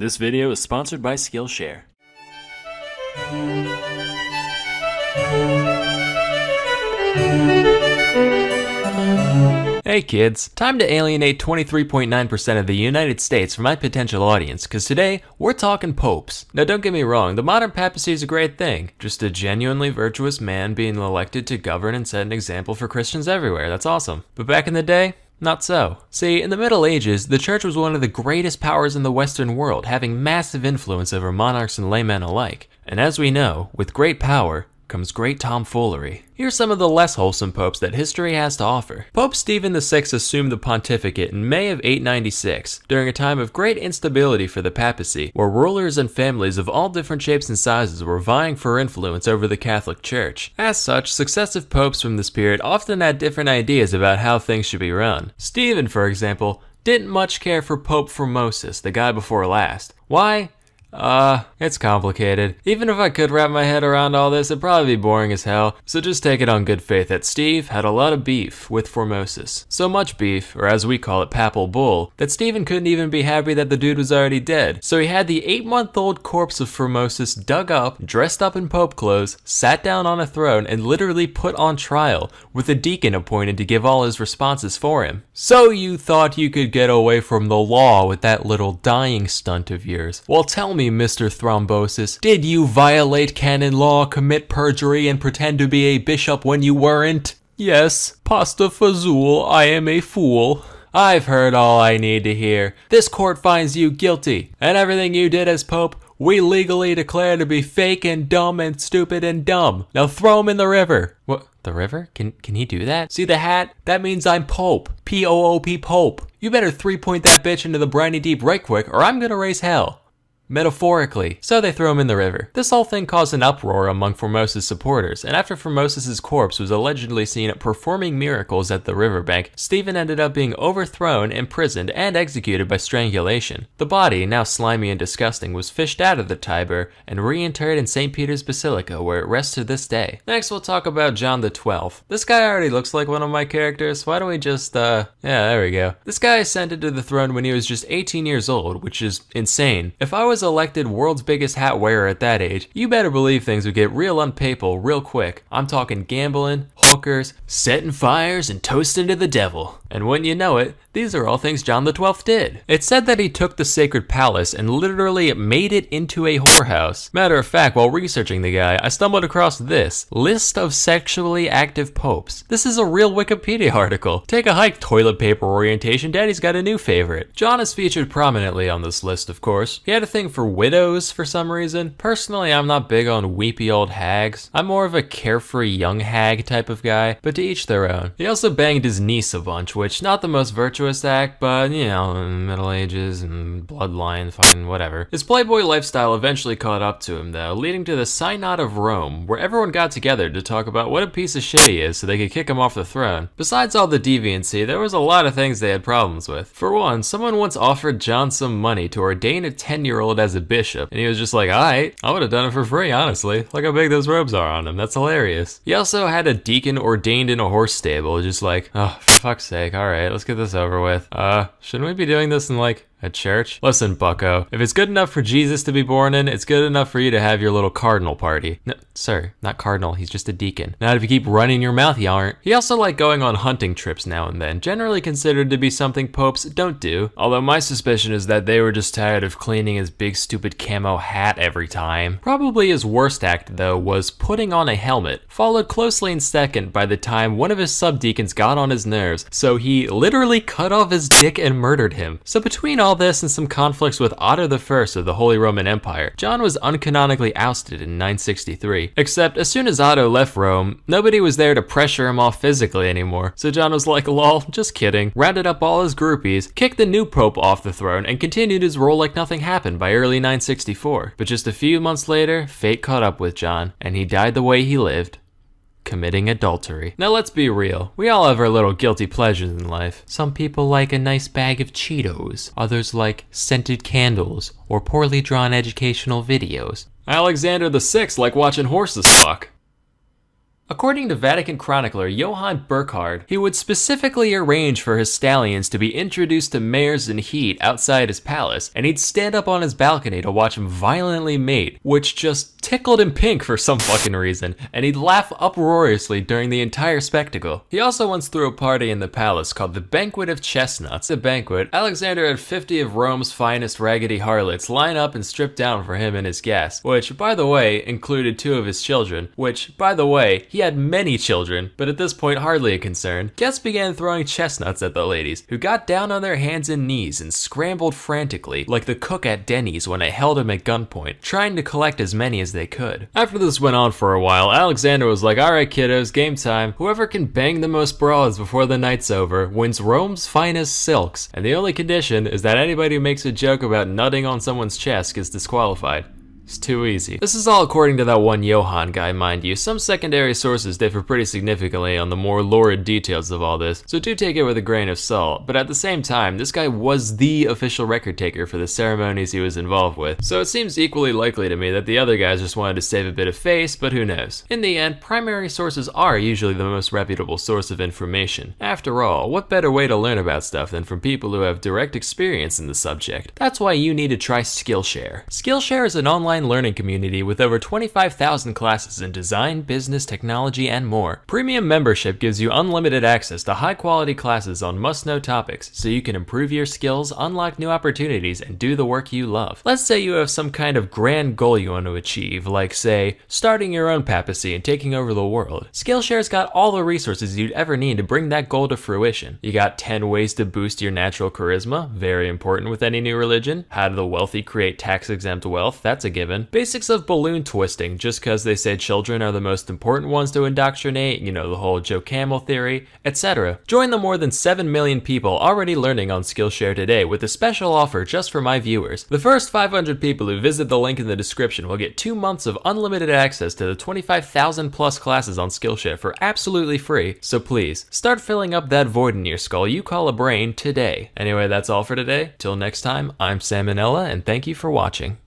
This video is sponsored by Skillshare. Hey kids, time to alienate 23.9% of the United States from my potential audience, cause today, we're talking popes. Now don't get me wrong, the modern papacy is a great thing. Just a genuinely virtuous man being elected to govern and set an example for Christians everywhere, that's awesome. But back in the day, not so. See, in the Middle Ages, the church was one of the greatest powers in the Western world, having massive influence over monarchs and laymen alike. And as we know, with great power comes great tomfoolery. Here's some of the less wholesome popes that history has to offer. Pope Stephen VI assumed the pontificate in May of 896, during a time of great instability for the papacy, where rulers and families of all different shapes and sizes were vying for influence over the Catholic Church. As such, successive popes from this period often had different ideas about how things should be run. Stephen, for example, didn't much care for Pope Formosus, the guy before last. Why? It's complicated. Even if I could wrap my head around all this, it'd probably be boring as hell, so just take it on good faith that Steve had a lot of beef with Formosus. So much beef, or as we call it papal bull, that Stephen couldn't even be happy that the dude was already dead. So he had the 8-month-old corpse of Formosus dug up, dressed up in pope clothes, sat down on a throne, and literally put on trial, with a deacon appointed to give all his responses for him. So you thought you could get away from the law with that little dying stunt of yours? Well, tell me, Mr. Thrombosis, did you violate canon law, commit perjury, and pretend to be a bishop when you weren't? Yes, pasta fazool, I am a fool. I've heard all I need to hear. This court finds you guilty, and everything you did as pope, we legally declare to be fake and dumb and stupid and dumb. Now throw him in the river. What? The river? Can he do that? See the hat? That means I'm Pope. P-O-O-P Pope. You better 3-point that bitch into the briny deep right quick, or I'm gonna raise hell. Metaphorically. So they threw him in the river. This whole thing caused an uproar among Formosus supporters, and after Formosus' corpse was allegedly seen performing miracles at the riverbank, Stephen ended up being overthrown, imprisoned, and executed by strangulation. The body, now slimy and disgusting, was fished out of the Tiber and reinterred in St. Peter's Basilica, where it rests to this day. Next, we'll talk about John XII. This guy already looks like one of my characters. Why don't we just, yeah, there we go. This guy ascended to the throne when he was just 18 years old, which is insane. If I was elected world's biggest hat wearer at that age, you better believe things would get real unpapal real quick. I'm talking gambling, hookers, setting fires, and toasting to the devil. And when you know it, these are all things John XII did. It's said that he took the sacred palace and literally made it into a whorehouse. Matter of fact, while researching the guy, I stumbled across this list of sexually active popes. This is a real Wikipedia article. Take a hike, toilet paper orientation, daddy's got a new favorite. John is featured prominently on this list, of course. He had a thing for widows for some reason. Personally, I'm not big on weepy old hags. I'm more of a carefree young hag type of guy, but to each their own. He also banged his niece a bunch, which not the most virtuous act, but you know, Middle Ages and bloodline, fucking whatever. His playboy lifestyle eventually caught up to him though, leading to the Synod of Rome, where everyone got together to talk about what a piece of shit he is so they could kick him off the throne. Besides all the deviancy, there was a lot of things they had problems with. For one, someone once offered John some money to ordain a 10-year-old as a bishop, and he was just like, alright, I would have done it for free, honestly. Look how big those robes are on him, that's hilarious. He also had a deacon ordained in a horse stable, just like, oh, for fuck's sake, alright, let's get this over with. Shouldn't we be doing this in like a church? Listen, bucko, if it's good enough for Jesus to be born in, it's good enough for you to have your little cardinal party. No, sir, not cardinal, he's just a deacon. Not if you keep running your mouth, you aren't. He also liked going on hunting trips now and then, generally considered to be something popes don't do, although my suspicion is that they were just tired of cleaning his big stupid camo hat every time. Probably his worst act, though, was putting on a helmet, followed closely in second by the time one of his subdeacons got on his nerves, so he literally cut off his dick and murdered him. So between all this and some conflicts with Otto I of the Holy Roman Empire, John was uncanonically ousted in 963. Except as soon as Otto left Rome, nobody was there to pressure him off physically anymore. So John was like, lol, just kidding, rounded up all his groupies, kicked the new pope off the throne, and continued his role like nothing happened by early 964. But just a few months later, fate caught up with John, and he died the way he lived. Committing adultery. Now let's be real, we all have our little guilty pleasures in life. Some people like a nice bag of Cheetos, others like scented candles, or poorly drawn educational videos. Alexander VI liked watching horses fuck. According to Vatican chronicler Johann Burckhardt, he would specifically arrange for his stallions to be introduced to mares in heat outside his palace, and he'd stand up on his balcony to watch them violently mate, which just tickled him pink for some fucking reason, and he'd laugh uproariously during the entire spectacle. He also once threw a party in the palace called the Banquet of Chestnuts. At the banquet, Alexander had 50 of Rome's finest raggedy harlots line up and strip down for him and his guests, which, by the way, included 2 of his children, which, by the way, he had many children, but at this point hardly a concern. Guests began throwing chestnuts at the ladies, who got down on their hands and knees and scrambled frantically, like the cook at Denny's when I held him at gunpoint, trying to collect as many as they could. After this went on for a while, Alexander was like, alright kiddos, game time. Whoever can bang the most broads before the night's over wins Rome's finest silks, and the only condition is that anybody who makes a joke about nutting on someone's chest gets disqualified. It's too easy. This is all according to that one Johann guy, mind you. Some secondary sources differ pretty significantly on the more lurid details of all this, so do take it with a grain of salt. But at the same time, this guy was the official record taker for the ceremonies he was involved with, so it seems equally likely to me that the other guys just wanted to save a bit of face, but who knows. In the end, primary sources are usually the most reputable source of information. After all, what better way to learn about stuff than from people who have direct experience in the subject? That's why you need to try Skillshare. Skillshare is an online learning community with over 25,000 classes in design, business, technology, and more. Premium membership gives you unlimited access to high-quality classes on must-know topics, so you can improve your skills, unlock new opportunities, and do the work you love. Let's say you have some kind of grand goal you want to achieve, like, say, starting your own papacy and taking over the world. Skillshare's got all the resources you'd ever need to bring that goal to fruition. You got 10 ways to boost your natural charisma, very important with any new religion. How do the wealthy create tax-exempt wealth? That's a given. Basics of balloon twisting, just because they say children are the most important ones to indoctrinate, you know, the whole Joe Camel theory, etc. Join the more than 7 million people already learning on Skillshare today with a special offer just for my viewers. The first 500 people who visit the link in the description will get 2 months of unlimited access to the 25,000 plus classes on Skillshare for absolutely free, so please, start filling up that void in your skull you call a brain today. Anyway, that's all for today. Till next time, I'm Salmonella, and thank you for watching.